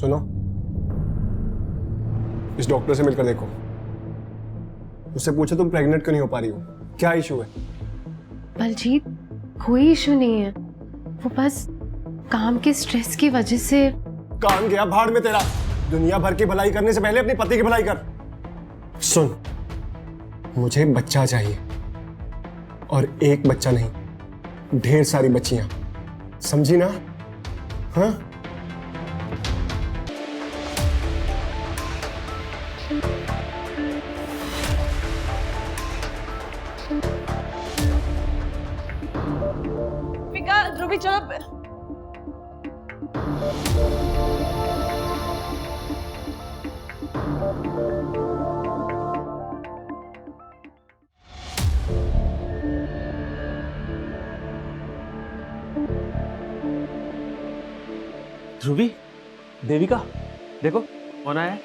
सुनो, इस डॉक्टर से मिलकर देखो, उससे पूछो तुम प्रेग्नेंट क्यों नहीं हो पा रही हो, क्या इशू है? बलजीत, कोई इशू नहीं है, वो बस काम के स्ट्रेस की वजह से। काम गया भाड़ में तेरा। दुनिया भर की भलाई करने से पहले अपने पति की भलाई कर। सुन, मुझे बच्चा चाहिए, और एक बच्चा नहीं, ढेर सारी बच्चियां, समझी ना? हाँ? ध्रुवी चलो। ध्रुवी, देविका, देखो कौन आया है।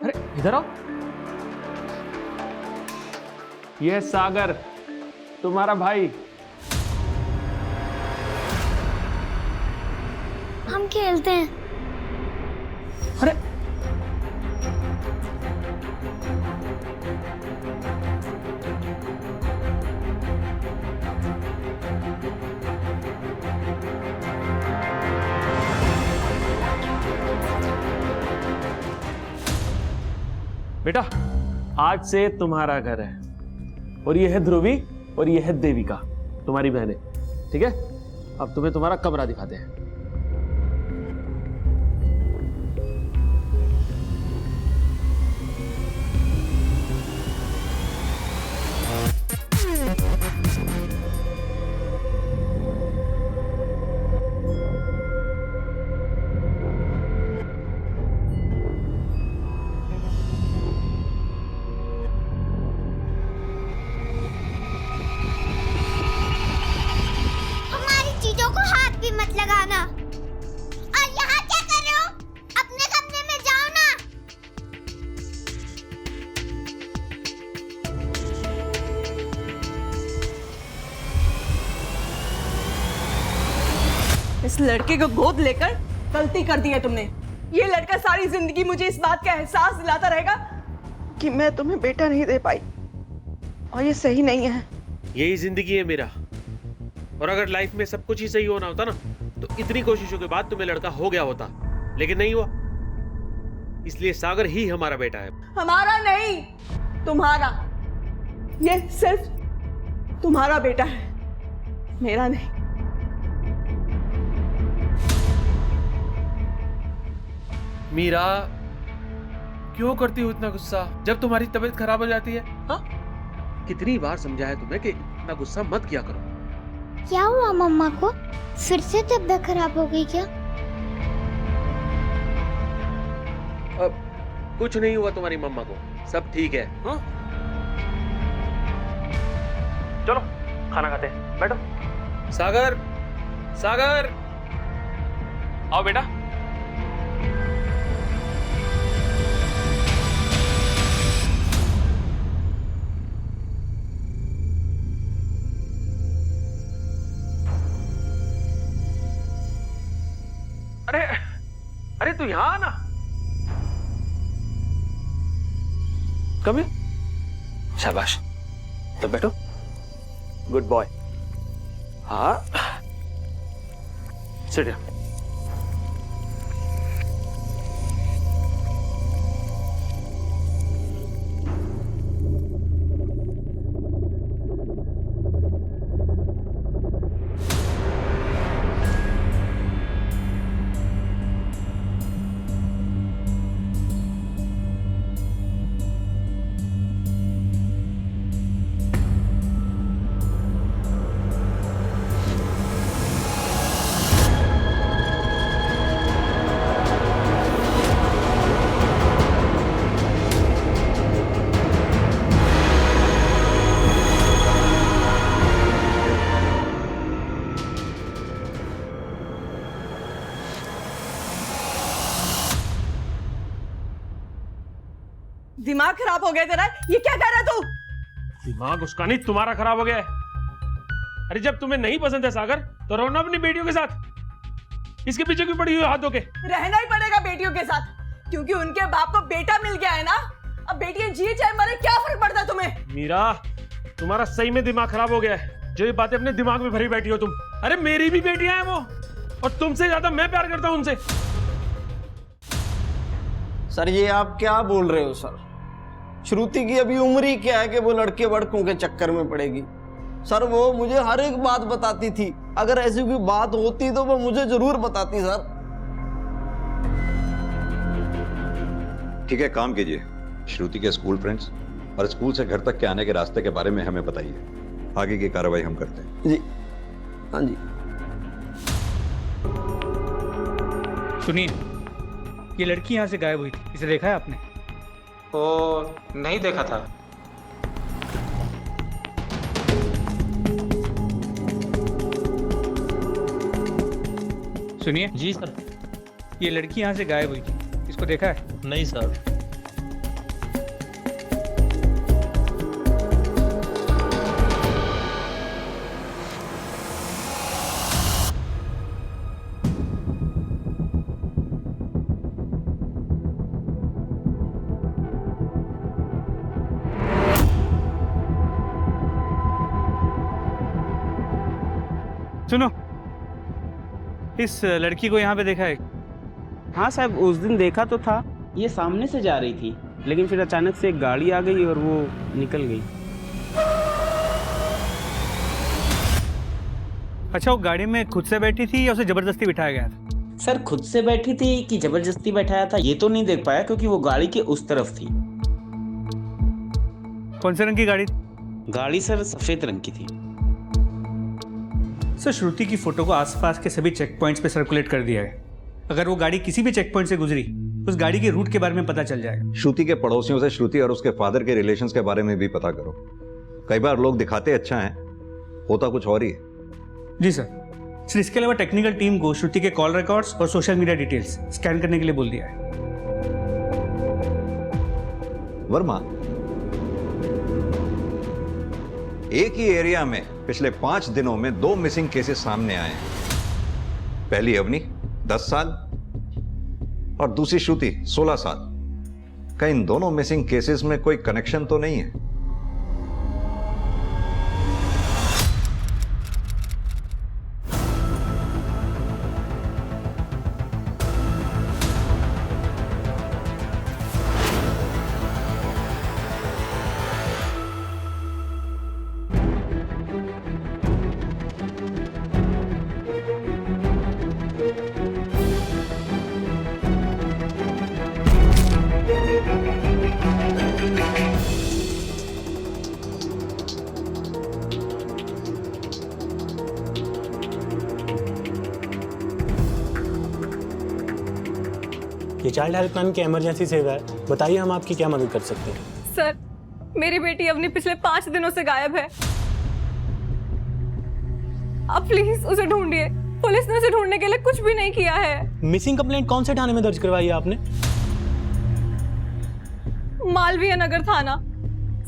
अरे इधर आओ। ये सागर, तुम्हारा भाई। हम खेलते हैं। अरे बेटा, आज से तुम्हारा घर है, और ये है ध्रुवी, और ये है देविका, तुम्हारी बहनें। ठीक है, अब तुम्हें तुम्हारा कमरा दिखाते हैं। हमारी चीजों को हाथ भी मत लगाना। और यहाँ क्या कर रहे हो? अपने कमरे में जाओ ना। इस लड़के को गोद लेकर गलती कर दी है तुमने। ये लड़का सारी जिंदगी मुझे इस बात का एहसास दिलाता रहेगा कि मैं तुम्हें बेटा नहीं दे पाई, और ये सही नहीं है। यही जिंदगी है मेरा, और अगर लाइफ में सब कुछ ही सही होना होता ना, तो इतनी कोशिशों के बाद तुम्हें लड़का हो गया होता, लेकिन नहीं हुआ। इसलिए सागर ही हमारा बेटा है। हमारा नहीं, तुम्हारा। ये सिर्फ तुम्हारा बेटा है, मेरा नहीं। मीरा, क्यों करती हो इतना गुस्सा जब तुम्हारी तबीयत खराब हो जाती है? हाँ? कितनी बार समझाया तुम्हें कि इतना गुस्सा मत किया करो। क्या हुआ मम्मा को? फिर से तबीयत खराब हो गई क्या? अब कुछ नहीं हुआ तुम्हारी मम्मा को, सब ठीक है। हाँ? चलो खाना खाते हैं, बैठो। सागर, सागर, आओ बेटा। अरे अरे तू यहां आना। Come here. शाबाश, तो बैठो। Good boy. हाँ, सिट हियर। दिमाग खराब हो गया तेरा? ये क्या कर रहा है तू? दिमाग उसका नहीं, तुम्हारा खराब हो गया है। अरे जब तुम्हें नहीं पसंद है सागर तो रहो ना अपनी बेटियों के साथ। इसके पीछे क्यों पड़ी हुई हाथ धो के? रहना ही पड़ेगा बेटियों के साथ, क्योंकि उनके बाप को बेटा मिल गया है ना। अब बेटियां जिए चाहे मरे, क्या फर्क पड़ता है तुम्हें? मीरा, तुम्हारा सही में दिमाग खराब हो गया है, जो ये बातें अपने दिमाग में भरी बैठी हो तुम। अरे मेरी भी बेटियां हैं वो, और तुमसे ज्यादा मैं प्यार करता हूं उनसे। सर ये आप क्या बोल रहे हो सर? श्रुति की अभी उम्र ही क्या है कि वो लड़के वड़कों के चक्कर में पड़ेगी? सर वो मुझे हर एक बात बताती थी, अगर ऐसी कोई बात होती तो वो मुझे जरूर बताती सर। ठीक है, काम कीजिए, श्रुति के स्कूल फ्रेंड्स और स्कूल से घर तक के आने के रास्ते के बारे में हमें बताइए। आगे की कार्रवाई हम करते हैं। जी हाँ जी। सुनिए, ये लड़की यहाँ से गायब हुई थी, इसे देखा है आपने? ओ नहीं देखा था। सुनिए जी सर। ये लड़की यहाँ से गायब हुई थी, इसको देखा है? नहीं सर। सुनो, इस लड़की को यहाँ पे देखा है? हाँ साहब, उस दिन देखा तो था, ये सामने से जा रही थी, लेकिन फिर अचानक से एक गाड़ी आ गई और वो निकल गई। अच्छा, वो गाड़ी में खुद से बैठी थी या उसे जबरदस्ती बिठाया गया था? सर खुद से बैठी थी कि जबरदस्ती बैठाया था ये तो नहीं देख पाया, क्योंकि वो गाड़ी के उस तरफ थी। कौन से रंग की गाड़ी थी? गाड़ी सर सफेद रंग की थी। सर श्रुति की फोटो को आसपास के सभी चेक पॉइंट्स पे सर्कुलेट कर दिया है। अगर वो गाड़ी किसी भी चेक पॉइंट से गुजरी, उस गाड़ी के रूट के बारे में पता चल जाएगा। श्रुति के पड़ोसियों से श्रुति और उसके फादर के रिलेशंस के बारे में भी पता करो। कई बार लोग दिखाते अच्छा हैं, होता कुछ और ही है। जी सर, इसके अलावा टेक्निकल टीम को श्रुति के कॉल रिकॉर्ड्स और सोशल मीडिया डिटेल्स स्कैन करने के लिए बोल दिया है। वर्मा, एक ही एरिया में पिछले 5 दिनों में 2 मिसिंग केसेस सामने आए हैं। पहली अवनी 10 साल और दूसरी श्रुति 16 साल। क्या इन दोनों मिसिंग केसेस में कोई कनेक्शन तो नहीं है? ये चाइल्ड हेल्पलाइन की इमरजेंसी सेवा है, बताइए हम आपकी क्या मदद कर सकते हैं? सर, मेरी बेटी अवनी पिछले 5 दिनों से गायब है। आप प्लीज उसे ढूंढिए। पुलिस ने उसे ढूंढने के लिए कुछ भी नहीं किया है। मिसिंग कंप्लेंट कौन से थाने में दर्ज करवाई है आपने? मालवीय नगर थाना।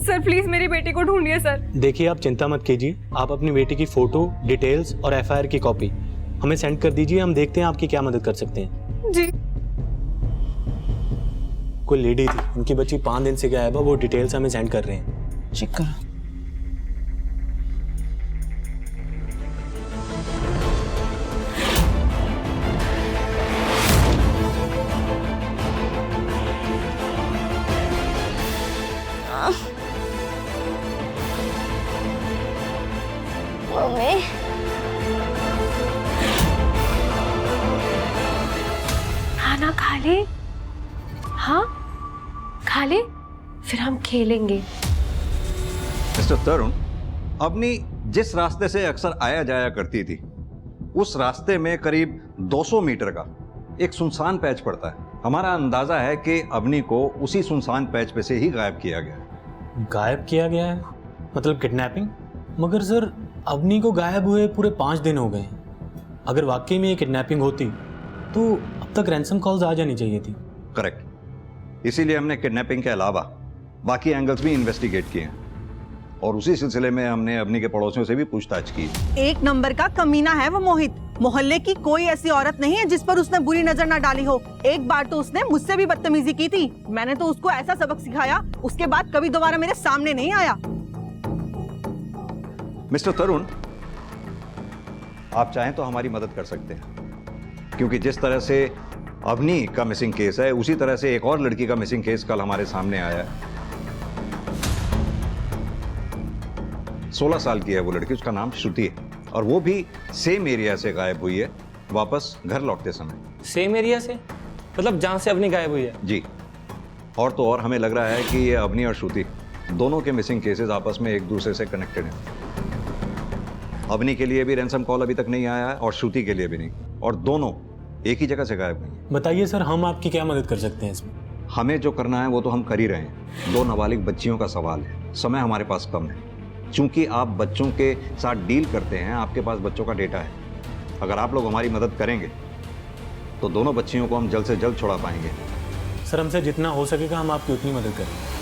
सर प्लीज मेरी बेटी को ढूंढिए सर। देखिए आप चिंता मत कीजिए, आप अपनी बेटी की फोटो, डिटेल्स और एफआईआर की कॉपी हमें सेंड कर दीजिए, हम देखते हैं आपकी क्या मदद कर सकते हैं। जी। कोई लेडी थी, उनकी बच्ची 5 दिन से गायब है, वो डिटेल्स हमें सेंड कर रहे हैं। चेक करो। खाना खा ले। हाँ खा ले, फिर हम खेलेंगे। मिस्टर तरुण, अपनी जिस रास्ते से अक्सर आया जाया करती थी, उस रास्ते में करीब 200 मीटर का एक सुनसान पैच पड़ता है। हमारा अंदाजा है कि अवनी को उसी सुनसान पैच पे से ही गायब किया गया। गायब किया गया है मतलब किडनैपिंग? मगर सर अवनी को गायब हुए पूरे 5 दिन हो गए। अगर वाकई में ये किडनैपिंग होती तो अब तक रैंसम कॉल्स आ जानी चाहिए थी। करेक्ट, इसीलिए हमने किडनैपिंग के अलावा बाकी एंगल्स भी इन्वेस्टिगेट किए हैं। और उसी सिलसिले में हमने अवनी के पड़ोसियों से भी पूछताछ की। एक नंबर का कमीना है वो मोहित। मोहल्ले की कोई ऐसी औरत नहीं है जिस पर उसने बुरी नजर ना डाली हो। एक बार तो उसने मुझसे भी बदतमीजी की थी। मैंने तो उसको ऐसा सबक सिखाया, उसके बाद कभी दोबारा मेरे सामने नहीं आया। मिस्टर तरुण, आप चाहें तो हमारी मदद कर सकते हैं, क्योंकि जिस तरह से अवनी का मिसिंग केस है, उसी तरह से एक और लड़की का मिसिंग केस कल हमारे सामने आया है। 16 साल की है वो लड़की, उसका नाम श्रुति है, और वो भी सेम एरिया से गायब हुई है, वापस घर लौटते समय। सेम एरिया से? मतलब जहां से अवनी गायब हुई है? जी। और तो और हमें लग रहा है कि ये अवनी और श्रुति दोनों के मिसिंग केसेस आपस में एक दूसरे से कनेक्टेड हैं। अवनी के लिए भी रैंसम कॉल अभी तक नहीं आया है और श्रुति के लिए भी नहीं, और दोनों एक ही जगह से गायब हुई हैं। बताइए सर, हम आपकी क्या मदद कर सकते हैं इसमें? हमें जो करना है वो तो हम कर ही रहे हैं। 2 नाबालिग बच्चियों का सवाल है, समय हमारे पास कम है। चूंकि आप बच्चों के साथ डील करते हैं, आपके पास बच्चों का डेटा है। अगर आप लोग हमारी मदद करेंगे तो दोनों बच्चियों को हम जल्द से जल्द छुड़ा पाएंगे। सर, हमसे जितना हो सकेगा हम आपकी उतनी मदद करेंगे।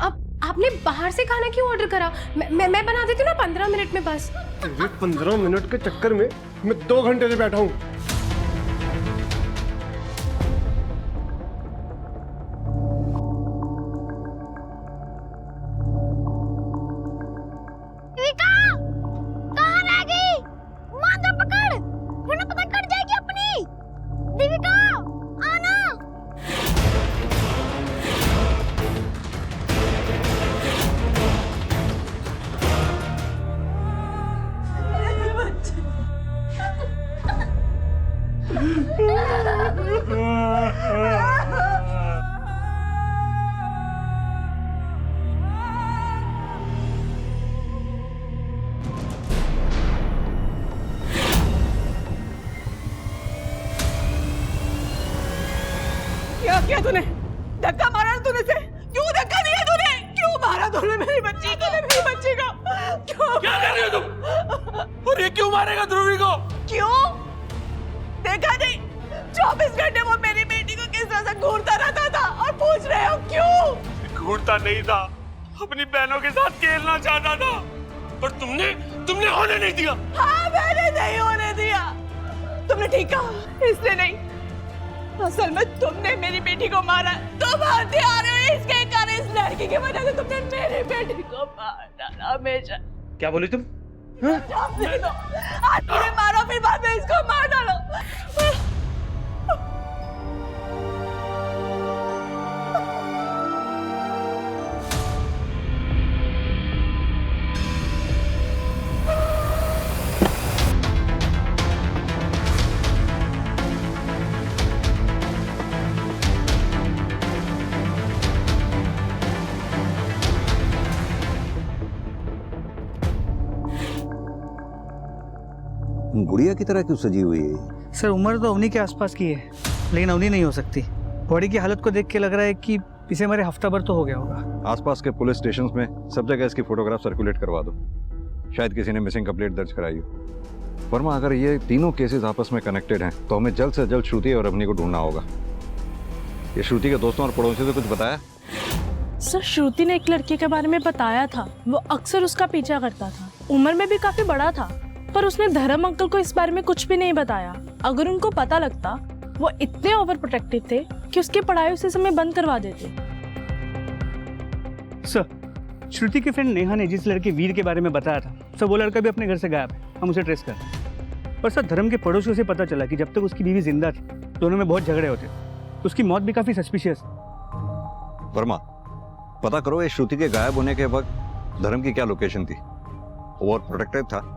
अब आपने बाहर से खाना क्यों ऑर्डर करा? मैं बना देती हूँ ना 15 मिनट में बस। 15 मिनट के चक्कर में मैं 2 घंटे से बैठा हूँ। क्या किया तूने? धक्का मारा ना तूने से? क्यों धक्का दिया तूने? क्यों मारा तूने मेरी बच्ची को? मेरी बच्ची को क्यों? क्या कर रही हो तुम? और ये क्यों मारेगा ध्रुवी को? क्यों? देखा नहीं 24 घंटे वो मेरी बेटी को किस तरह से घूरता रहता था, और पूछ रहे हो क्यों? घूरता नहीं था, अपनी बहनों के साथ खेलना चाहता था, पर तुमने होने नहीं दिया। हाँ, मैंने नहीं होने दिया। तुमने ठीक कहा, इसलिए नहीं, असल में तुमने मेरी बेटी को मारा। तुम हथियार हो इसके कारण। इस लड़की की वजह से तुमने मेरी बेटी को मार डाला। हमेशा। क्या बोली तुम? आज तुम्हें मारो, फिर बाद में इसको मार डालो। गुड़िया की तरह क्यों सजी हुई है? सर, उम्र तो अवनी के आसपास की है, लेकिन अवनी नहीं हो सकती। बॉडी की हालत को देख के लग रहा है कि इसे हमारे हफ्ता भर तो हो गया होगा। आसपास के पुलिस स्टेशंस में सब जगह इसकी फोटोग्राफ सर्कुलेट करवा दो। शायद किसी ने मिसिंग कंप्लेंट दर्ज कराई हो। वर्मा, अगर ये तीनों केसेस आपस में कनेक्टेड हैं तो हमें जल्द से जल्द श्रुति और अवनी को ढूंढना होगा। ये श्रुति के दोस्तों और पड़ोसियों से कुछ बताया? सर, श्रुति ने एक लड़के के बारे में बताया था, वो अक्सर उसका पीछा करता था, उम्र में भी काफी बड़ा था, पर उसने धर्म अंकल को इस बारे में कुछ भी नहीं बताया। अगर उनको पता लगता, वो इतने ओवर प्रोटेक्टिव थे कि उसकी पढ़ाई उसी समय बंद करवा देते। सर, श्रुति की फ्रेंड नेहा ने जिस लड़के वीर के बारे में बताया था, सर वो लड़का भी अपने घर से गायब है। हम उसे ट्रेस कर रहे हैं। पर सर, धर्म के पड़ोसियों से पता चला कि जब तक उसकी बीवी जिंदा थी, दोनों में बहुत झगड़े होते, तो उसकी मौत भी काफी सस्पिशियस। वर्मा, पता करो ये श्रुति के गायब होने के वक्त धर्म की क्या लोकेशन थी। ओवर प्रोटेक्टिव था,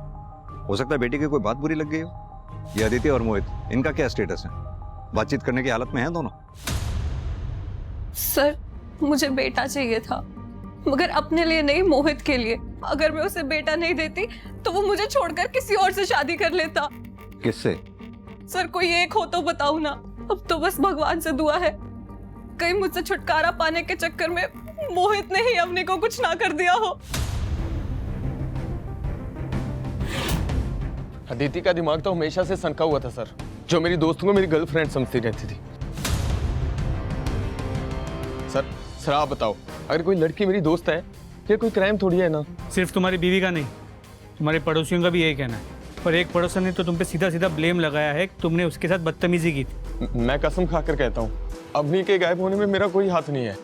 हो सकता है बेटी की कोई बात बुरी लग गई हो। ये अदिति और मोहित, इनका क्या स्टेटस है? बातचीत करने की हालत में हैं दोनों? सर, मुझे बेटा चाहिए था, मगर अपने लिए नहीं, मोहित के लिए। अगर मैं उसे बेटा नहीं देती तो वो मुझे छोड़कर किसी और से शादी कर लेता। किससे? सर, कोई एक हो तो बताओ ना। अब तो बस भगवान से दुआ है कहीं मुझसे छुटकारा पाने के चक्कर में मोहित ने ही अवनी को कुछ ना कर दिया हो। अदिति का दिमाग तो हमेशा से सनका हुआ था सर। जो मेरी दोस्तों को मेरी गर्लफ्रेंड समझती रहती थी। सर आप बताओ, अगर कोई लड़की मेरी दोस्त है ये कोई क्राइम थोड़ी है ना। सिर्फ तुम्हारी बीवी का नहीं, तुम्हारे पड़ोसियों का भी यही कहना है। पर एक पड़ोसन ने तो तुम पे सीधा सीधा ब्लेम लगाया है कि तुमने उसके साथ बदतमीजी की थी। मैं कसम खाकर कहता हूँ अवनी के गायब होने में मेरा कोई हाथ नहीं है।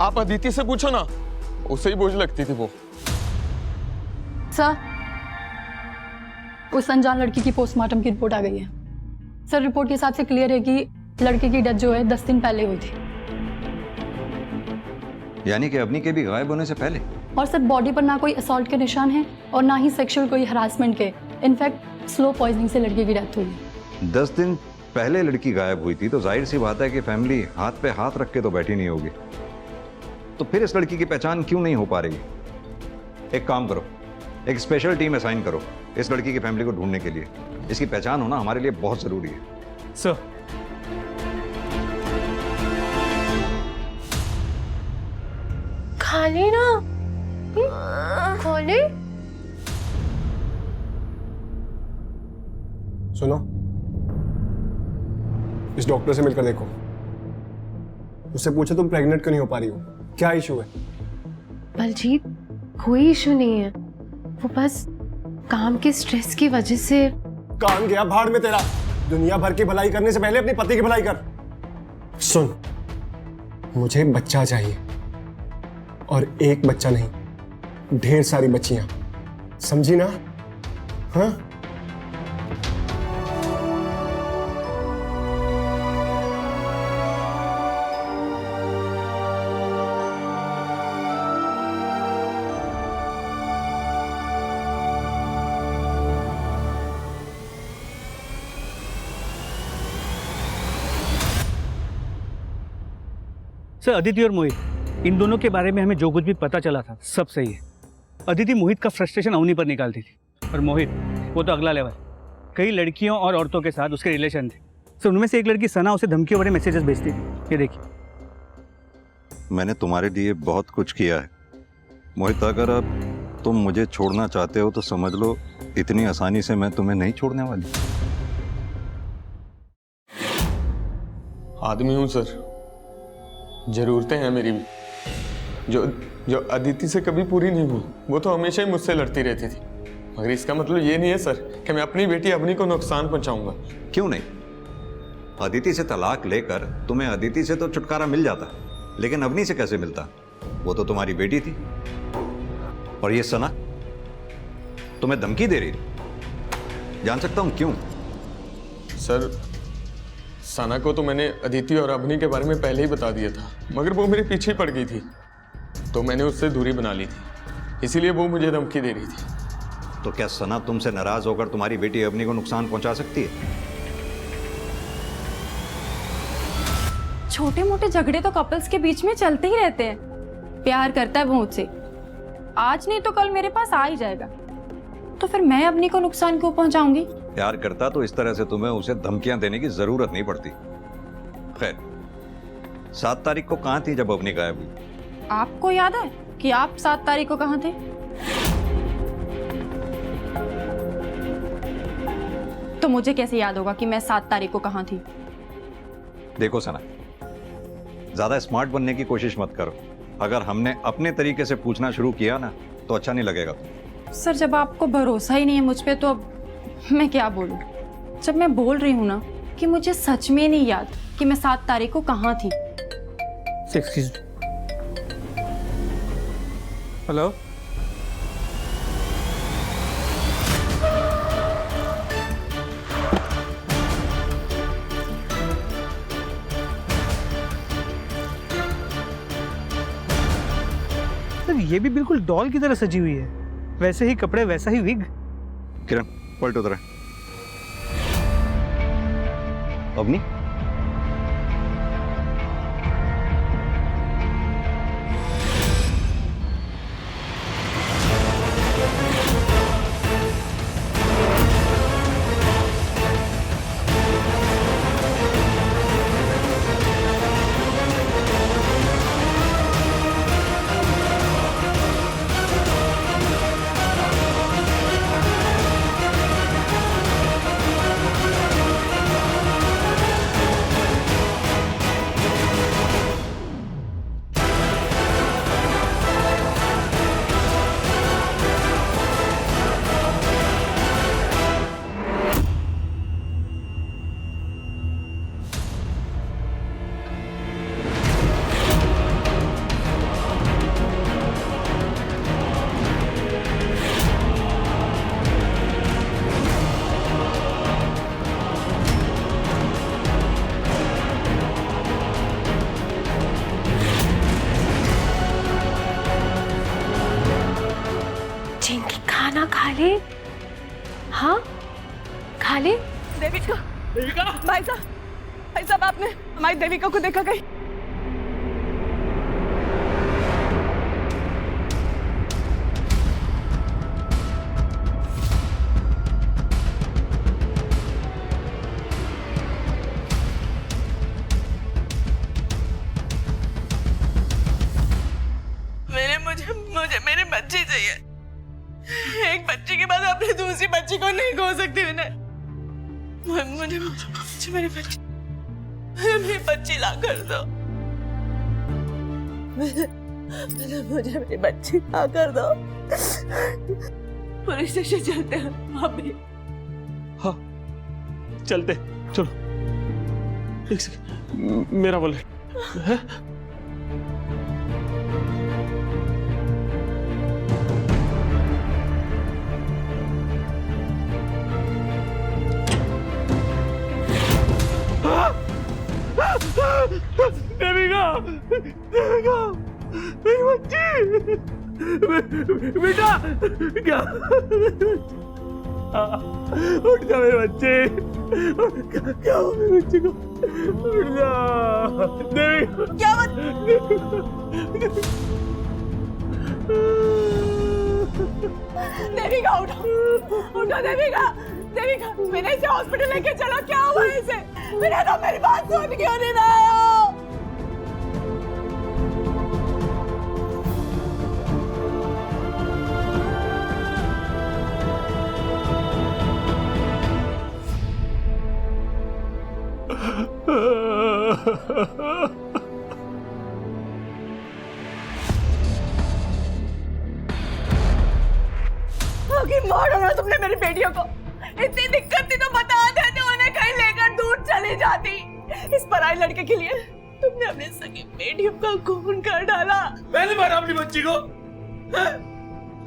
आप अदिति से पूछो ना, उसे ही बोझ लगती थी वो। सर, उस अनजान लड़की की पोस्टमार्टम की रिपोर्ट आ गई है। सर, रिपोर्ट के हिसाब से क्लियर है कि लड़की की डेथ जो है 10 दिन पहले हुई थी। यानी कि अवनी के भी गायब होने से पहले? और सर, बॉडी पर ना कोई असॉल्ट के निशान है और ना ही सेक्सुअल कोई हरासमेंट के। इनफैक्ट स्लो पॉइजनिंग से लड़की की डेथ हुई है। 10 दिन पहले लड़की गायब हुई थी तो जाहिर सी बात है कि फैमिली हाथ पे हाथ रख के तो बैठी नहीं होगी। तो फिर इस लड़की की पहचान क्यों नहीं हो पा रही? एक काम करो, एक स्पेशल टीम असाइन करो इस लड़की की फैमिली को ढूंढने के लिए। इसकी पहचान होना हमारे लिए बहुत जरूरी है। सर, खा ले ना, खोले। सुनो, इस डॉक्टर से मिलकर देखो, उससे पूछो तुम प्रेग्नेंट क्यों नहीं हो पा रही हो, क्या इशू है? बलजीत, कोई इशू नहीं है, वो बस काम के स्ट्रेस की वजह से। काम गया भाड़ में तेरा। दुनिया भर की भलाई करने से पहले अपनी पति की भलाई कर। सुन, मुझे बच्चा चाहिए, और एक बच्चा नहीं, ढेर सारी बच्चियां, समझी ना? हाँ? सर, अदिति और मोहित, इन दोनों के बारे में हमें जो कुछ भी पता चला था सब सही है। अदिति मोहित का फ्रस्ट्रेशन अवनी पर निकालती थी, और मोहित वो तो अगला लेवल। कई लड़कियों और औरतों के साथ उसके रिलेशन थे। सर, उनमें से एक लड़की सना उसे धमकियों भरे मैसेजेस भेजती थी। ये देखिए। मैंने तुम्हारे लिए बहुत कुछ किया है मोहित। अगर अब तुम मुझे छोड़ना चाहते हो तो समझ लो इतनी आसानी से मैं तुम्हें नहीं छोड़ने वाली। आदमी हूं सर, जरूरतें हैं मेरी भी, जो अदिति से कभी पूरी नहीं हुई। वो तो हमेशा ही मुझसे लड़ती रहती थी, मगर इसका मतलब ये नहीं है सर कि मैं अपनी बेटी अवनी को नुकसान पहुंचाऊंगा। क्यों नहीं? अदिति से तलाक लेकर तुम्हें अदिति से तो छुटकारा मिल जाता, लेकिन अवनी से कैसे मिलता? वो तो तुम्हारी बेटी थी। और ये सना तुम्हें धमकी दे रही थी, जान सकता हूं क्यों? सर, सना को तो मैंने अदिति और अवनी के बारे में पहले ही बता दिया था, मगर वो मेरे पीछे पड़ गई थी, तो मैंने उससे दूरी बना ली थी। इसीलिए वो मुझे धमकी दे रही थी। तो क्या सना तुमसे नाराज होकर तुम्हारी बेटी अवनी को नुकसान पहुंचा सकती है? छोटे मोटे झगड़े तो कपल्स के बीच में चलते ही रहते हैं। प्यार करता है वो मुझसे, आज नहीं तो कल मेरे पास आ ही जाएगा, तो फिर मैं अवनी को नुकसान क्यों पहुंचाऊंगी? प्यार करता तो इस तरह से तुम्हें उसे धमकियां देने की जरूरत नहीं पड़ती। खैर, 7 तारीख को कहां थी जब अवनी गायब हुई? आपको याद है कि आप 7 तारीख को कहां थे? तो मुझे कैसे याद होगा कि मैं 7 तारीख को कहां थी? देखो सना, ज्यादा स्मार्ट बनने की कोशिश मत करो। अगर हमने अपने तरीके से पूछना शुरू किया ना तो अच्छा नहीं लगेगा। सर, जब आपको भरोसा ही नहीं है मुझ पे तो अब मैं क्या बोलूं? जब मैं बोल रही हूं ना कि मुझे सच में नहीं याद कि मैं 7 तारीख को कहां थी। हेलो, ये भी बिल्कुल डॉल की तरह सजी हुई है, वैसे ही कपड़े, वैसा ही विग। किरण, पलट उधर। अवनी, हाँ खाले। देविका, देविका, भाई साहब आपने हमारी देविका को देखा कहीं? मुझे मेरी बच्ची चाहिए। एक बच्ची के बाद अपनी दूसरी बच्ची को नहीं खो सकती मुझे मेरी बच्ची ला कर दो। मुझे मेरी बच्ची ला कर दो। पुलिस स्टेशन चलते हैं भाभी। हाँ चलते, चलो। एक सेकंड, मेरा वॉलेट है? देविका, देविका, मेरी बच्ची, बेटा, क्या? उठ जा मेरे बच्चे, क्या हुआ मेरे बच्चे को? उठ जा, देविका, क्या देविका, उठो देविका, देविका, मैंने इसे हॉस्पिटल लेके चलो। क्या हुआ इसे? मेरा तो मेरी बात सुन क्यों नहीं रहा हो? मार डाला तुमने मेरी बेटियों को। इतनी दिक्कत थी तो बता देते, उन्हें कहीं लेकर दूर चली जाती। इस पराई लड़के के लिए तुमने अपने सगी बेटियों का खून कर डाला। मैंने मारा अपनी बच्ची को?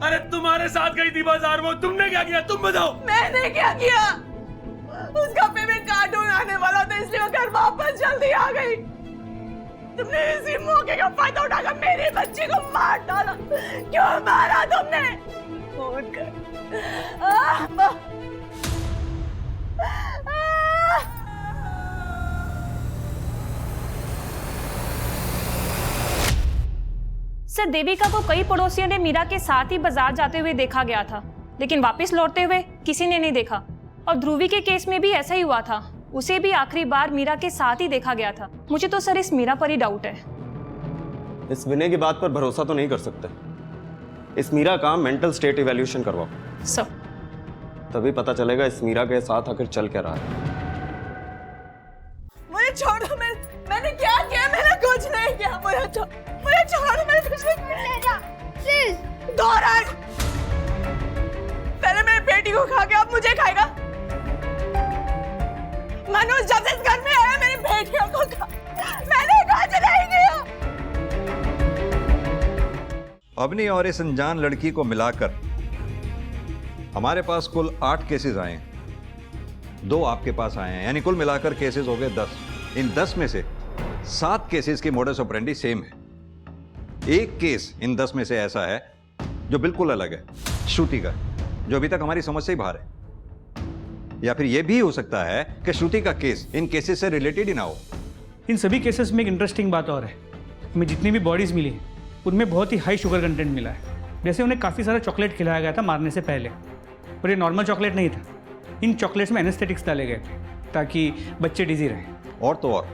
अरे तुम्हारे साथ गई थी बाजार वो, तुमने क्या किया? तुम बताओ। मैंने क्या किया? उस कफे में कार्टून आने वाला था, इसलिए वो घर वापस जल्दी आ गई। तुमने इसी मौके का फायदा उठाकर मेरी बच्ची को मार डाला। क्यों मारा तुमने? फोन कर। सर, देविका को कई पड़ोसियों ने मीरा के साथ ही बाजार जाते हुए देखा गया था, लेकिन वापस लौटते हुए किसी ने नहीं देखा। और ध्रुवी के केस में भी ऐसा ही हुआ था, उसे भी आखिरी बार मीरा के साथ ही देखा गया था। मुझे तो सर इस मीरा पर ही डाउट है। इस विनय की बात पर भरोसा तो नहीं कर सकते। इस मीरा का मेंटल स्टेट इवैल्यूएशन करवाओ सर, तभी पता चलेगा इस मीरा के साथ आखिर चल क्या रहा है। मुझे छोड़ दो। मैंने क्या किया? मैंने कुछ नहीं किया। मुझे छोड़ दो, मैंने कुछ नहीं किया। प्लीज दोहराए। पहले मेरी बेटी को खा के अब मुझे खाएगा। मनोज जब से इस घर में आया मेरी बेटियों को खा। मैंने कुछ नहीं किया। अवनी और इस अनजान लड़की को मिलाकर हमारे पास कुल 8 केसेस आए हैं। 2 आपके पास आए हैं, यानी कुल मिलाकर केसेस हो गए 10। इन 10 में से 7 केसेस की मोडस ऑपरेंडी सेम है। एक केस इन 10 में से ऐसा है जो बिल्कुल अलग है, श्रुति का, जो अभी तक हमारी समझ से ही बाहर है। या फिर यह भी हो सकता है कि श्रुति का केस इन केसेस से रिलेटेड ही ना हो। इन सभी केसेस में एक इंटरेस्टिंग बात और है, हमें जितनी भी बॉडीज मिली हैं उनमें बहुत ही हाई शुगर कंटेंट मिला है। जैसे उन्हें काफ़ी सारा चॉकलेट खिलाया गया था मारने से पहले, और ये नॉर्मल चॉकलेट नहीं था। इन चॉकलेट्स में एनेस्थेटिक्स डाले गए थे ताकि बच्चे डिजी रहें। और तो और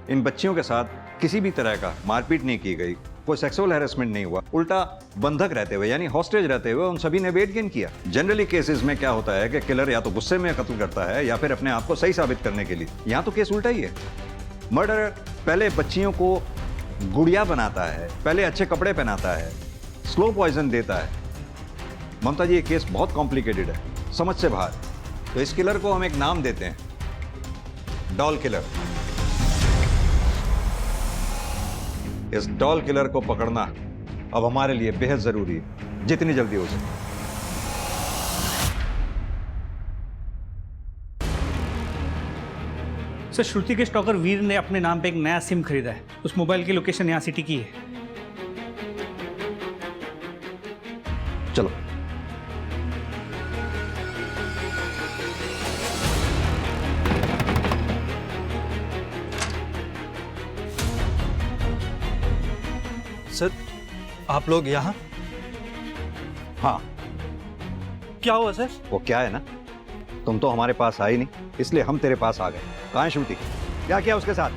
इन बच्चियों के साथ किसी भी तरह का मारपीट नहीं की गई, कोई सेक्सुअल हैरेसमेंट नहीं हुआ। उल्टा बंधक रहते हुए यानी हॉस्टेज रहते हुए उन सभी ने वेट गेन किया। जनरली केसेस में क्या होता है कि किलर या तो गुस्से में कत्ल करता है या फिर अपने आप को सही साबित करने के लिए। यहाँ तो केस उल्टा ही है। मर्डरर पहले बच्चियों को गुड़िया बनाता है, पहले अच्छे कपड़े पहनाता है, स्लो पॉइजन देता है। ममता जी, ये केस बहुत कॉम्प्लिकेटेड है, समझ से बाहर। तो इस किलर को हम एक नाम देते हैं, डॉल किलर। इस डॉल किलर को पकड़ना अब हमारे लिए बेहद जरूरी है, जितनी जल्दी हो सके। सर, श्रुति के स्टॉकर वीर ने अपने नाम पे एक नया सिम खरीदा है। उस मोबाइल की लोकेशन यहाँ सिटी की है। चलो। सर आप लोग यहाँ? हाँ। क्या हुआ सर? वो क्या है ना, तुम तो हमारे पास आई नहीं, इसलिए हम तेरे पास आ गए। कहाँ है श्रुति? क्या किया उसके साथ?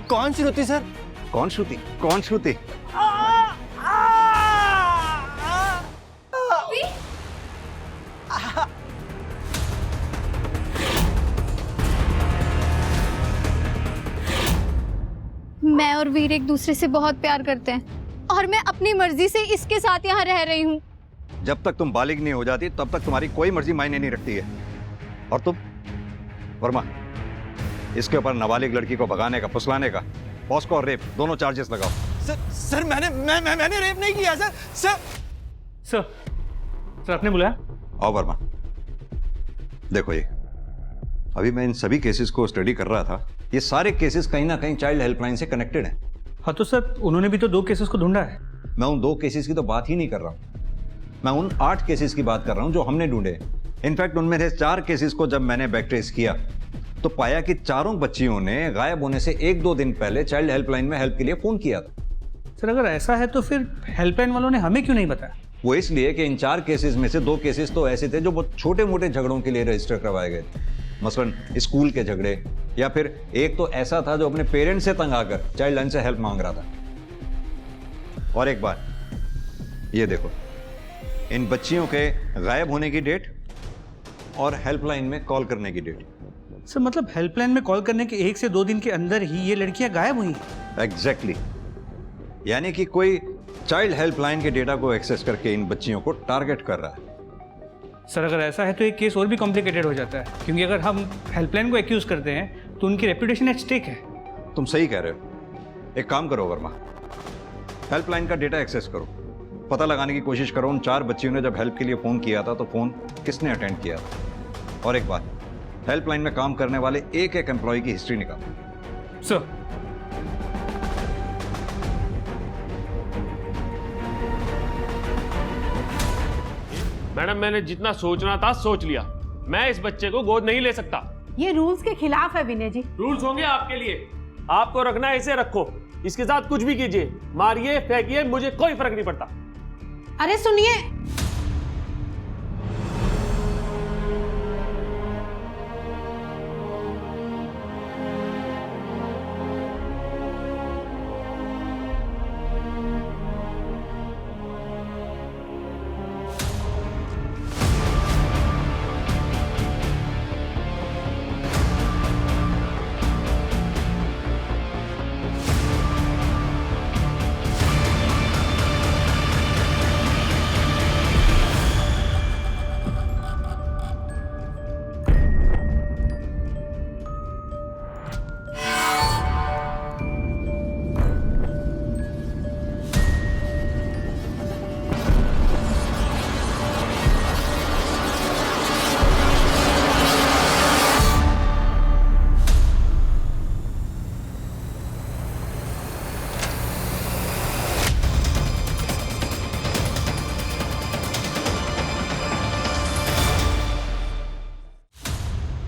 कौन श्रुति सर? कौन श्रुति? कौन श्रुति? मैं और वीर एक दूसरे से बहुत प्यार करते हैं और मैं अपनी मर्जी से इसके साथ यहाँ रह रही हूँ। जब तक तुम बालिग नहीं हो जाती तब तक तुम्हारी कोई मर्जी मायने नहीं रखती है। और तुम वर्मा, इसके ऊपर नाबालिग लड़की को भगाने का, फुसलाने का, पॉस्को और रेप दोनों चार्जेस लगाओ। सर मैंने रेप नहीं किया सर। सर आपने बुलाया? आओ वर्मा। देखो ये अभी मैं इन सभी केसेस को स्टडी कर रहा था। ये सारे केसेस कहीं ना कहीं चाइल्ड हेल्पलाइन से कनेक्टेड हैं। हाँ तो सर उन्होंने भी तो 2 केसेस को ढूंढा है। मैं उन 2 केसेस की तो बात ही नहीं कर रहा हूँ, मैं उन 8 केसेस की बात कर रहा हूँ जो हमने ढूंढे। इनफैक्ट उनमें से 4 केसेस को जब मैंने बैकट्रेस किया तो पाया कि चारों बच्चियों ने गायब होने से 1-2 दिन पहले चाइल्ड हेल्पलाइन में हेल्प के लिए फोन किया था। सर अगर ऐसा है तो फिर हेल्पलाइन वालों ने हमें क्यों नहीं बताया? वो इसलिए कि इन 4 केसेस में से 2 केसेस तो ऐसे थे जो बहुत छोटे मोटे झगड़ों के लिए रजिस्टर करवाए गए थे, मसलन स्कूल के झगड़े, या फिर एक तो ऐसा था जो अपने पेरेंट्स से तंग आकर चाइल्ड लाइन से हेल्प मांग रहा था। और एक बार ये देखो, इन बच्चियों के गायब होने की डेट और हेल्पलाइन में कॉल करने की डेट। सर मतलब हेल्पलाइन में कॉल करने के 1 से 2 दिन के अंदर ही ये लड़कियां गायब हुई? एग्जैक्टली। यानी कि कोई चाइल्ड हेल्पलाइन के डेटा को एक्सेस करके इन बच्चियों को टारगेट कर रहा है। सर अगर ऐसा है तो एक केस और भी कॉम्प्लिकेटेड हो जाता है, क्योंकि अगर हम हेल्पलाइन को एक्यूज करते हैं तो उनकी रेपुटेशन एट स्टेक है। तुम सही कह रहे हो। एक काम करो वर्मा, हेल्पलाइन का डेटा एक्सेस करो, पता लगाने की कोशिश करो उन 4 बच्चियों ने जब हेल्प के लिए फोन किया था तो फोन किसने अटेंड किया था। और एक बात, हेल्पलाइन में काम करने वाले एक एम्प्लॉय की हिस्ट्री निकालो। सर मैडम मैंने जितना सोचना था सोच लिया। मैं इस बच्चे को गोद नहीं ले सकता। ये रूल्स के खिलाफ है विनय जी। रूल्स होंगे आपके लिए, आपको रखना है इसे रखो, इसके साथ कुछ भी कीजिए, मारिए फेंकिए, मुझे कोई फर्क नहीं पड़ता। अरे सुनिए,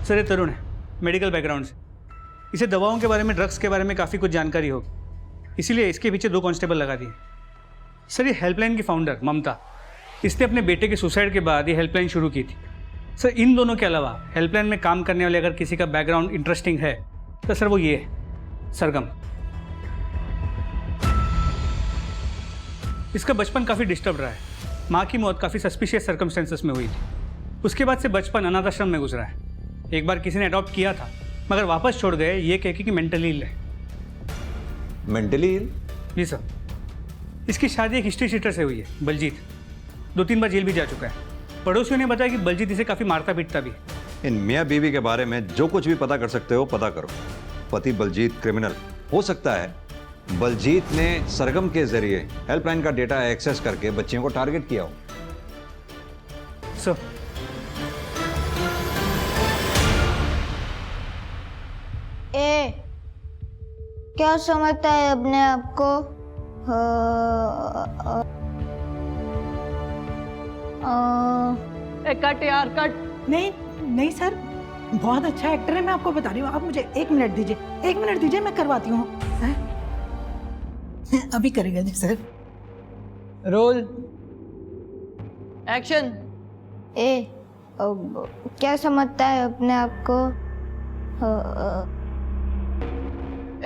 सर ये तरुण है, मेडिकल बैकग्राउंड से। इसे दवाओं के बारे में, ड्रग्स के बारे में काफ़ी कुछ जानकारी होगी, इसीलिए इसके पीछे 2 कांस्टेबल लगा दिए। सर ये हेल्पलाइन की फाउंडर ममता, इसने अपने बेटे के सुसाइड के बाद ये हेल्पलाइन शुरू की थी। सर इन दोनों के अलावा हेल्पलाइन में काम करने वाले अगर किसी का बैकग्राउंड इंटरेस्टिंग है तो सर वो ये है, सरगम। इसका बचपन काफ़ी डिस्टर्ब रहा है। माँ की मौत काफ़ी सस्पिशियस सर्कमस्टेंसेस में हुई थी। उसके बाद से बचपन अनाथ आश्रम में गुजरा है। एक बार किसी ने अडॉप्ट किया था मगर वापस छोड़ गए ये कह के कि मेंटली इल है। Mentally ill? जी सर। इसकी शादी एक हिस्ट्री शीटर से हुई है, बलजीत। 2-3 बार जेल भी जा चुका है। पड़ोसियों ने बताया कि बलजीत इसे काफ़ी मारता पीटता भी है। इन मियाँ बीवी के बारे में जो कुछ भी पता कर सकते हो पता करो। पति बलजीत क्रिमिनल हो सकता है, बलजीत ने सरगम के जरिए हेल्पलाइन का डेटा एक्सेस करके बच्चियों को टारगेट किया हो। सर क्या समझता है अपने आप को? कट यार कट। नहीं नहीं सर, बहुत अच्छा एक्टर है, मैं आपको बता रही हूँ। आप मुझे 1 मिनट दीजिए, 1 मिनट दीजिए, मैं करवाती हूँ। अभी करेगा जी सर। Roll action. क्या समझता है अपने आप को?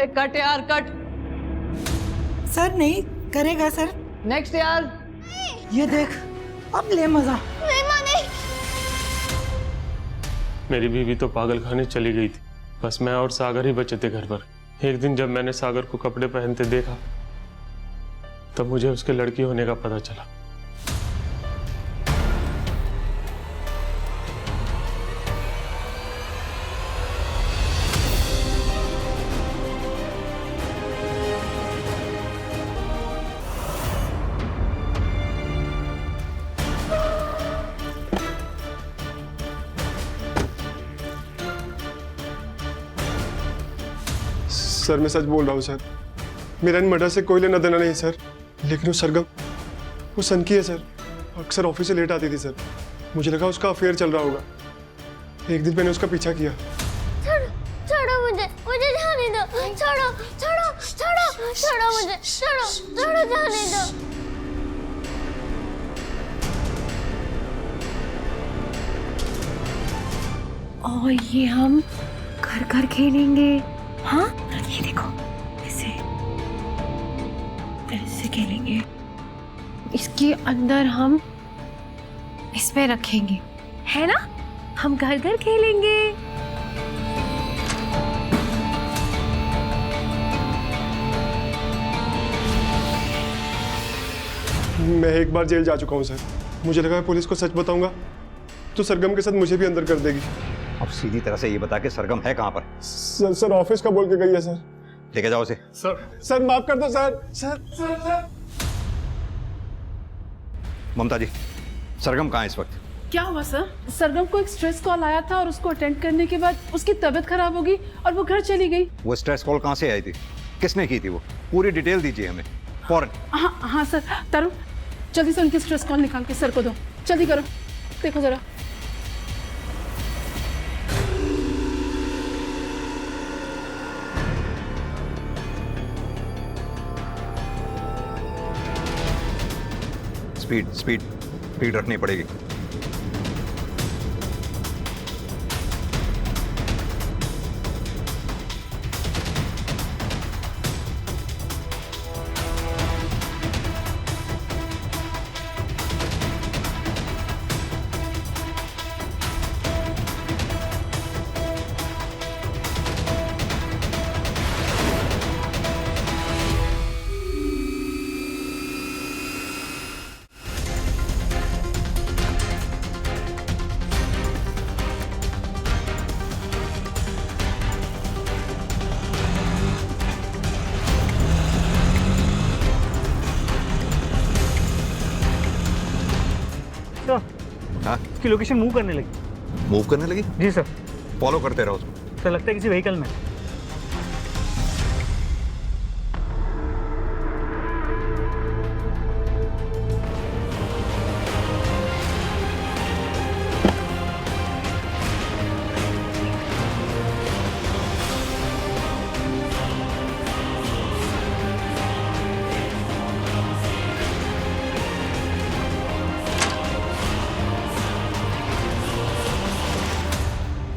एक कट यार, कट। सर नहीं करेगा सर। नेक्स्ट यार। ये देख, अब ले मजा। नहीं माने। मेरी बीवी तो पागल खाने चली गई थी, बस मैं और सागर ही बचे थे घर पर। एक दिन जब मैंने सागर को कपड़े पहनते देखा तब मुझे उसके लड़की होने का पता चला। सर मैं सच बोल रहा हूँ सर, मेरा इन मर्डर से कोई लेना देना नहीं सर। लेकिन वो सरगम, वो सनकी है सर, अक्सर ऑफिस से लेट आती थी सर। मुझे लगा उसका अफेयर चल रहा होगा। एक दिन मैंने उसका पीछा किया। छोड़ो मुझे, मुझे जाने दो। छोड़ो छोड़ो छोड़ो छोड़ो मुझे, छोड़ो छोड़ो, जाने दो। और ये हम घर घर खेलेंगे। हाँ ये देखो, ऐसे ऐसे खेलेंगे। इसके अंदर हम इस पे रखेंगे, है ना? हम घर घर खेलेंगे। मैं एक बार जेल जा चुका हूँ सर। मुझे लगा मैं पुलिस को सच बताऊंगा तो सरगम के साथ मुझे भी अंदर कर देगी। अब सीधी तरह से ये बता के सरगम है कहाँ पर? सर ऑफिस का बोल के गई है सर। लेके जाओ उसे। सर माफ कर दो सर। सर ममता जी, सरगम कहाँ है इस वक्त? क्या हुआ सर? सरगम को एक स्ट्रेस कॉल आया था और उसको अटेंड करने के बाद उसकी तबीयत खराब हो गई और वो घर चली गई। वो स्ट्रेस कॉल कहाँ से आई थी? किसने की थी? वो पूरी डिटेल दीजिए हमें फौरन। हाँ सर। तरुण जल्दी से उनकी स्ट्रेस कॉल निकाल के सर को दो, जल्दी करो। देखो जरा। स्पीड रखनी पड़ेगी। हाँ? उसकी लोकेशन मूव करने लगी। मूव करने लगी? जी सर। फॉलो करते रहो उसको। सर लगता है किसी व्हीकल में।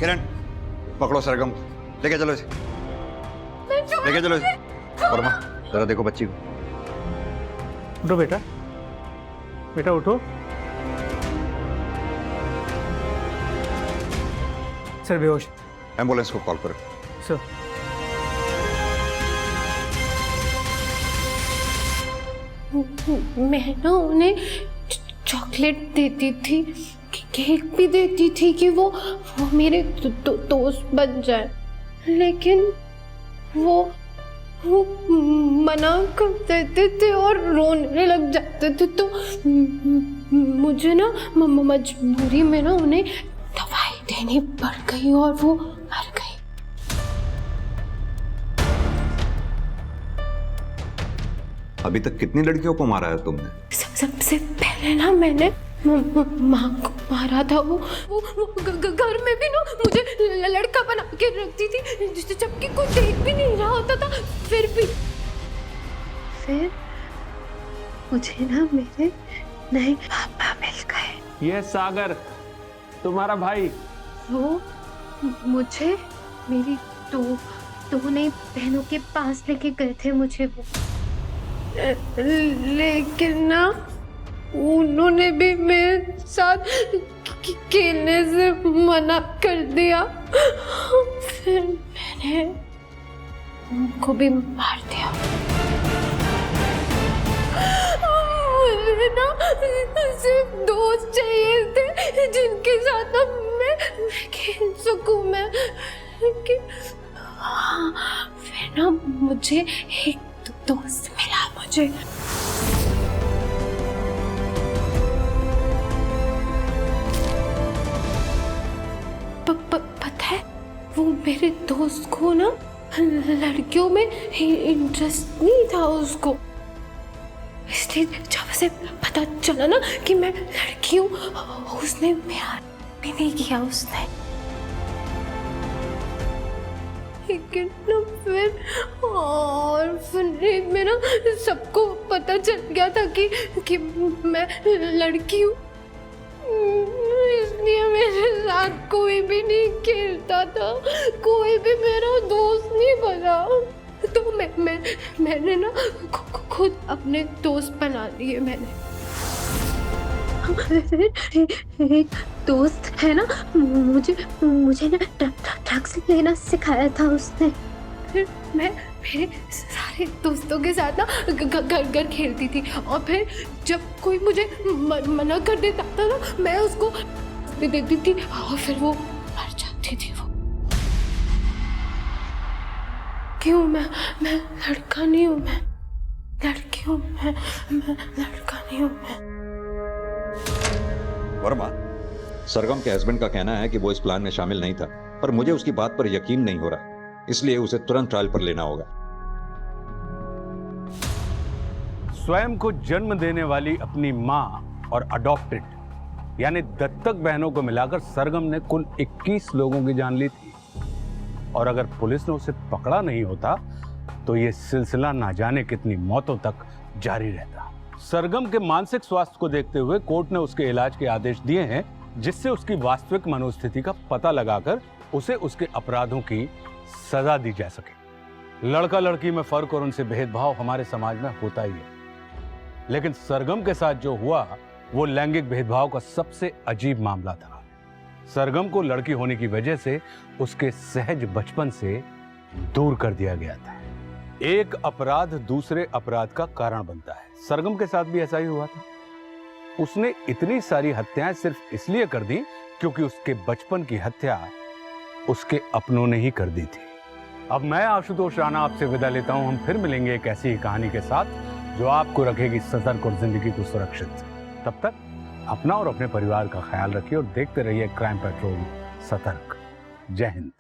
किरण पकड़ो सरगम, लेके चलो इसे, लेके चलो इसे। और माँ जरा देखो बच्ची को। उठो बेटा, बेटा उठो। सर बेहोश। एम्बुलेंस को कॉल करो। सर मैं ना उन्हें चॉकलेट देती थी, केक भी देती थी कि वो मेरे दोस्त बन जाए, लेकिन वो मना कर देते थे और रोने लग जाते थे। तो मुझे ना मजबूरी में ना उन्हें दवाई देनी पड़ गई और वो मर गई। अभी तक कितनी लड़कियों को मारा है तुमने? सबसे पहले ना मैंने माँ को मारा था। वो घर में भी ना मुझे लड़का बना के रखती थी, जबकि कोई देख भी नहीं रहा होता था। फिर भी फिर मुझे ना मेरे नए पापा मिल गए। ये सागर तुम्हारा भाई। वो मुझे मेरी दो नई बहनों के पास लेके गए थे मुझे वो, लेकिन ना उन्होंने भी मेरे साथ खेलने से मना कर दिया। फिर मैंने उनको भी मार दिया। मुझे ना सिर्फ दोस्त चाहिए थे जिनके साथ ना मैं खेल सकूं मैं, लेकिन फिर ना मुझे एक दोस्त मिला मुझे। पता है वो मेरे दोस्त को ना लड़कियों में इंटरेस्ट नहीं था उसको, इसलिए जब उसे पता चला ना कि मैं लड़की हूँ उसने प्यार भी नहीं किया उसने। लेकिन ना फिर ऑर्फनेज में ना सबको पता चल गया था कि मैं लड़की हूँ, इसलिए मेरे साथ कोई भी नहीं खेलता था, कोई भी मेरा दोस्त नहीं बना। तो मैंने ना खुद अपने दोस्त बना लिए मैंने। एक दोस्त है ना मुझे ना ड्रग्स लेना सिखाया था उसने। फिर मैं मेरे सारे दोस्तों के साथ ना घर खेलती थी, और फिर जब कोई मुझे मना कर देता था ना मैं उसको दे देती थी और फिर वो मर जाती थी वो। क्यों मैं लड़का नहीं हूँ, मैं लड़की हूँ, मैं लड़का नहीं हूँ मैं। वर्मा, सरगम के हस्बैंड का कहना है कि वो इस प्लान में शामिल नहीं था, पर मुझे उसकी बात पर यकीन नहीं हो रहा, इसलिए उसे तुरंत ट्रायल पर लेना होगा। स्वयं को जन्म देने वाली अपनी मां और अडॉप्टेड यानी दत्तक बहनों को मिलाकर सरगम ने कुल 21 लोगों की जान ली थी, और अगर पुलिस ने उसे पकड़ा नहीं होता तो ये सिलसिला ना जाने कितनी मौतों तक जारी रहता। सरगम के मानसिक स्वास्थ्य को देखते हुए कोर्ट ने उसके इलाज के आदेश दिए हैं, जिससे उसकी वास्तविक मनोस्थिति का पता लगाकर उसे उसके अपराधों की सजा दी जा सके। लड़का लड़की में फर्क और उनसे भेदभाव हमारे समाज में होता ही है, लेकिन सरगम के साथ जो हुआ वो लैंगिक भेदभाव का सबसे अजीब मामला था। सरगम को लड़की होने की वजह से उसके सहज बचपन से दूर कर दिया गया था। एक अपराध दूसरे अपराध का कारण बनता है। सरगम के साथ भी ऐसा ही हुआ था। उसने इतनी सारी हत्याएं सिर्फ इसलिए कर दी क्योंकि उसके बचपन की हत्या उसके अपनों ने ही कर दी थी। अब मैं आशुतोष राणा आपसे विदा लेता हूं। हम फिर मिलेंगे एक ऐसी ही कहानी के साथ जो आपको रखेगी सतर्क और जिंदगी को सुरक्षित। तब तक अपना और अपने परिवार का ख्याल रखिए और देखते रहिए क्राइम पेट्रोल सतर्क। जय हिंद।